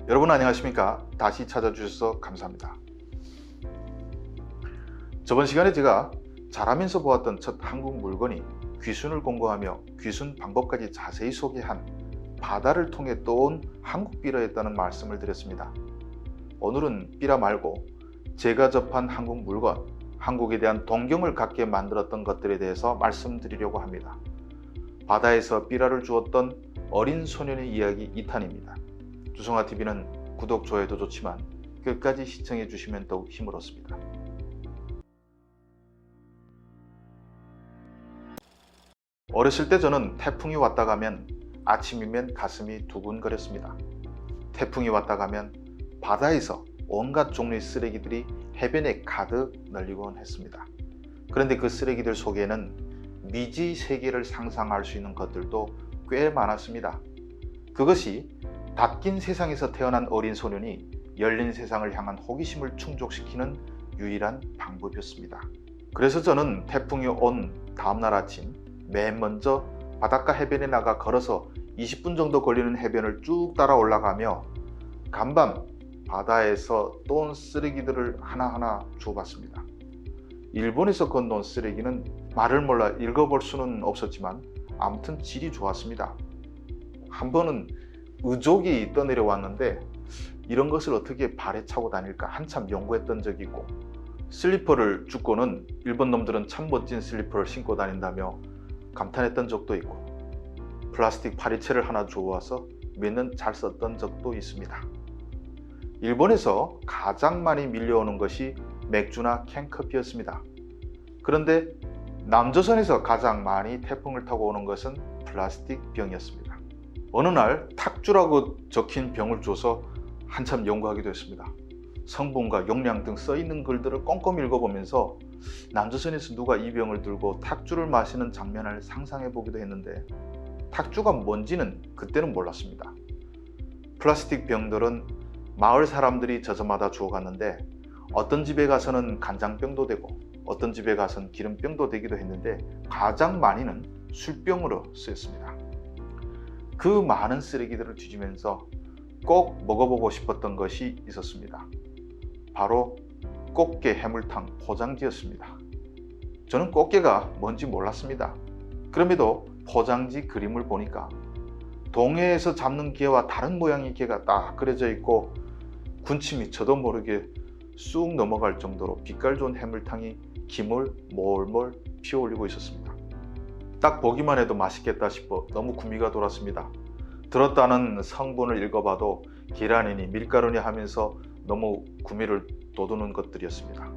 여러분 안녕하십니까? 다시 찾아주셔서 감사합니다. 저번 시간에 제가 자라면서 보았던 첫 한국 물건이 귀순을 공부하며 귀순 방법까지 자세히 소개한 바다를 통해 떠온 한국 삐라였다는 말씀을 드렸습니다. 오늘은 삐라 말고 제가 접한 한국 물건, 한국에 대한 동경을 갖게 만들었던 것들에 대해서 말씀드리려고 합니다. 바다에서 삐라를 주었던 어린 소년의 이야기 2탄입니다. 주성아TV는 구독, 좋아요도 좋지만 끝까지 시청해 주시면 더욱 힘을 얻습니다. 어렸을 때 저는 태풍이 왔다 가면 아침이면 가슴이 두근거렸습니다. 태풍이 왔다 가면 바다에서 온갖 종류의 쓰레기들이 해변에 가득 널리곤 했습니다. 그런데 그 쓰레기들 속에는 미지 세계를 상상할 수 있는 것들도 꽤 많았습니다. 그것이 닫힌 세상에서 태어난 어린 소년이 열린 세상을 향한 호기심을 충족시키는 유일한 방법이었습니다. 그래서 저는 태풍이 온 다음날 아침 맨 먼저 바닷가 해변에 나가 걸어서 20분 정도 걸리는 해변을 쭉 따라 올라가며 간밤 바다에서 떠온 쓰레기들을 하나하나 주워봤습니다. 일본에서 건너온 쓰레기는 말을 몰라 읽어볼 수는 없었지만 아무튼 질이 좋았습니다. 한 번은 의족이 떠내려왔는데 이런 것을 어떻게 발에 차고 다닐까 한참 연구했던 적이 있고, 슬리퍼를 줍고는 일본 놈들은 참 멋진 슬리퍼를 신고 다닌다며 감탄했던 적도 있고, 플라스틱 파리채를 하나 주워와서 몇 년 잘 썼던 적도 있습니다. 일본에서 가장 많이 밀려오는 것이 맥주나 캔커피였습니다. 그런데 남조선에서 가장 많이 태풍을 타고 오는 것은 플라스틱 병이었습니다. 어느 날 탁주라고 적힌 병을 줘서 한참 연구하기도 했습니다. 성분과 용량 등 써있는 글들을 꼼꼼히 읽어보면서 남조선에서 누가 이 병을 들고 탁주를 마시는 장면을 상상해 보기도 했는데 탁주가 뭔지는 그때는 몰랐습니다. 플라스틱 병들은 마을 사람들이 저저마다 주워갔는데 어떤 집에 가서는 간장병도 되고 어떤 집에 가서는 기름병도 되기도 했는데 가장 많이는 술병으로 쓰였습니다. 그 많은 쓰레기들을 뒤지면서 꼭 먹어보고 싶었던 것이 있었습니다. 바로 꽃게 해물탕 포장지였습니다. 저는 꽃게가 뭔지 몰랐습니다. 그럼에도 포장지 그림을 보니까 동해에서 잡는 게와 다른 모양의 게가 딱 그려져 있고 군침이 저도 모르게 쑥 넘어갈 정도로 빛깔 좋은 해물탕이 김을 몰몰 피어올리고 있었습니다. 딱 보기만 해도 맛있겠다 싶어 너무 구미가 돌았습니다. 들었다는 성분을 읽어봐도 계란이니 밀가루니 하면서 너무 구미를 돋우는 것들이었습니다.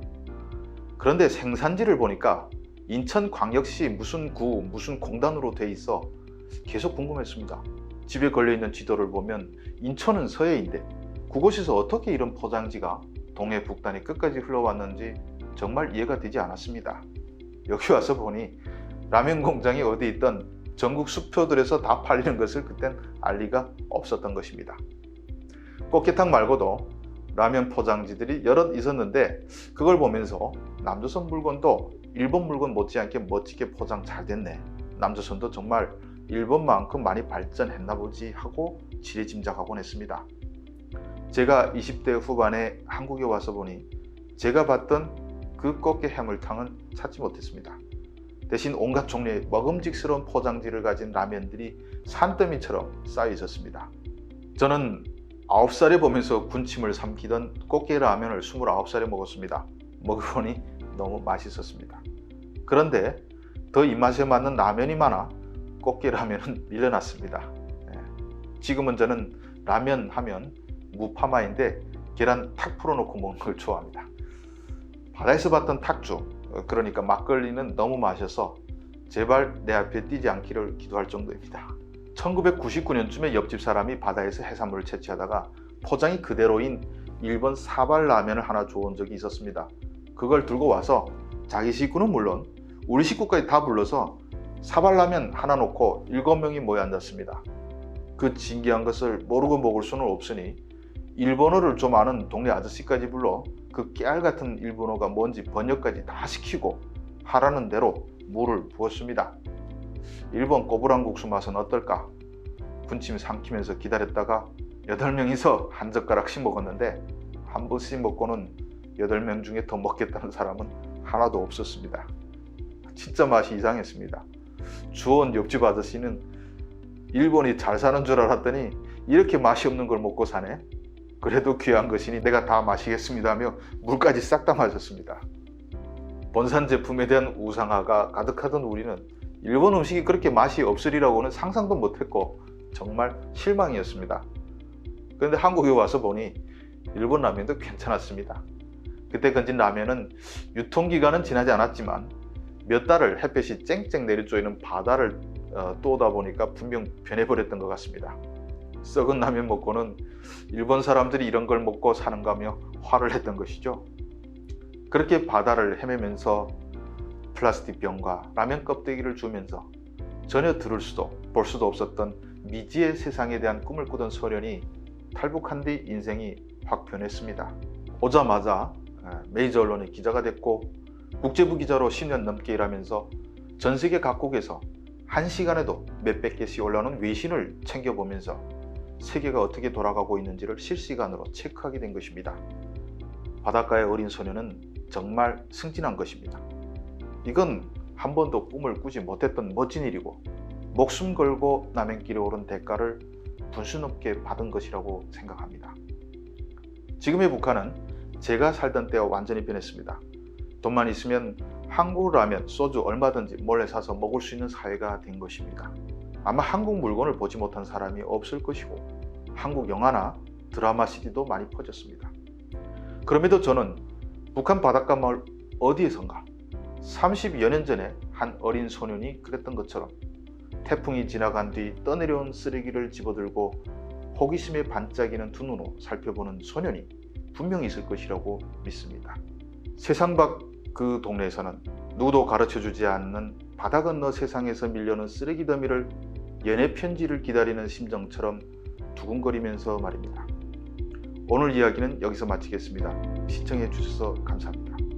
그런데 생산지를 보니까 인천광역시 무슨 구 무슨 공단으로 돼 있어 계속 궁금했습니다. 집에 걸려있는 지도를 보면 인천은 서해인데 그곳에서 어떻게 이런 포장지가 동해 북단이 끝까지 흘러왔는지 정말 이해가 되지 않았습니다. 여기 와서 보니 라면 공장이 어디 있던 전국 수표들에서 다 팔리는 것을 그땐 알 리가 없었던 것입니다. 꽃게탕 말고도 라면 포장지들이 여럿 있었는데 그걸 보면서 남조선 물건도 일본 물건 못지않게 멋지게 포장 잘 됐네. 남조선도 정말 일본만큼 많이 발전했나 보지 하고 지레짐작하곤 했습니다. 제가 20대 후반에 한국에 와서 보니 제가 봤던 그 꽃게 해물탕은 찾지 못했습니다. 대신 온갖 종류의 먹음직스러운 포장지를 가진 라면들이 산더미처럼 쌓여 있었습니다. 저는 9살에 보면서 군침을 삼키던 꽃게 라면을 29살에 먹었습니다. 먹어보니 너무 맛있었습니다. 그런데 더 입맛에 맞는 라면이 많아 꽃게 라면은 밀려났습니다. 지금은 저는 라면 하면 무파마인데 계란 탁 풀어놓고 먹는 걸 좋아합니다. 바다에서 봤던 탁주, 그러니까 막걸리는 너무 마셔서 제발 내 앞에 띄지 않기를 기도할 정도입니다. 1999년쯤에 옆집 사람이 바다에서 해산물을 채취하다가 포장이 그대로인 일본 사발 라면을 하나 줘온 적이 있었습니다. 그걸 들고 와서 자기 식구는 물론 우리 식구까지 다 불러서 사발 라면 하나 놓고 7명이 모여 앉았습니다. 그 신기한 것을 모르고 먹을 수는 없으니 일본어를 좀 아는 동네 아저씨까지 불러 그 깨알같은 일본어가 뭔지 번역까지 다 시키고 하라는 대로 물을 부었습니다. 일본 꼬부랑국수 맛은 어떨까? 군침 삼키면서 기다렸다가 8명이서 한 젓가락씩 먹었는데 한 번씩 먹고는 8명 중에 더 먹겠다는 사람은 하나도 없었습니다. 진짜 맛이 이상했습니다. 주원 옆집 아저씨는 일본이 잘 사는 줄 알았더니 이렇게 맛이 없는 걸 먹고 사네. 그래도 귀한 것이니 내가 다 마시겠습니다 하며 물까지 싹 다 마셨습니다. 본산 제품에 대한 우상화가 가득하던 우리는 일본 음식이 그렇게 맛이 없으리라고는 상상도 못했고 정말 실망이었습니다. 그런데 한국에 와서 보니 일본 라면도 괜찮았습니다. 그때 건진 라면은 유통기간은 지나지 않았지만 몇 달을 햇볕이 쨍쨍 내리쬐는 바다를 떠오다 보니까 분명 변해버렸던 것 같습니다. 썩은 라면 먹고는 일본 사람들이 이런 걸 먹고 사는가며 화를 했던 것이죠. 그렇게 바다를 헤매면서 플라스틱 병과 라면 껍데기를 주면서 전혀 들을 수도 볼 수도 없었던 미지의 세상에 대한 꿈을 꾸던 소년이 탈북한 뒤 인생이 확 변했습니다. 오자마자 메이저 언론의 기자가 됐고 국제부 기자로 10년 넘게 일하면서 전 세계 각국에서 1시간에도 몇백 개씩 올라오는 외신을 챙겨보면서 세계가 어떻게 돌아가고 있는지를 실시간으로 체크하게 된 것입니다. 바닷가의 어린 소년은 정말 승진한 것입니다. 이건 한 번도 꿈을 꾸지 못했던 멋진 일이고 목숨 걸고 남행길에 오른 대가를 분수높게 받은 것이라고 생각합니다. 지금의 북한은 제가 살던 때와 완전히 변했습니다. 돈만 있으면 한국 라면, 소주 얼마든지 몰래 사서 먹을 수 있는 사회가 된 것입니다. 아마 한국 물건을 보지 못한 사람이 없을 것이고 한국 영화나 드라마 CD도 많이 퍼졌습니다. 그럼에도 저는 북한 바닷가 마을 어디에선가 30여 년 전에 한 어린 소년이 그랬던 것처럼 태풍이 지나간 뒤 떠내려온 쓰레기를 집어들고 호기심에 반짝이는 두 눈으로 살펴보는 소년이 분명히 있을 것이라고 믿습니다. 세상 밖 그 동네에서는 누구도 가르쳐주지 않는 바다 건너 세상에서 밀려오는 쓰레기 더미를 연애 편지를 기다리는 심정처럼 두근거리면서 말입니다. 오늘 이야기는 여기서 마치겠습니다. 시청해 주셔서 감사합니다.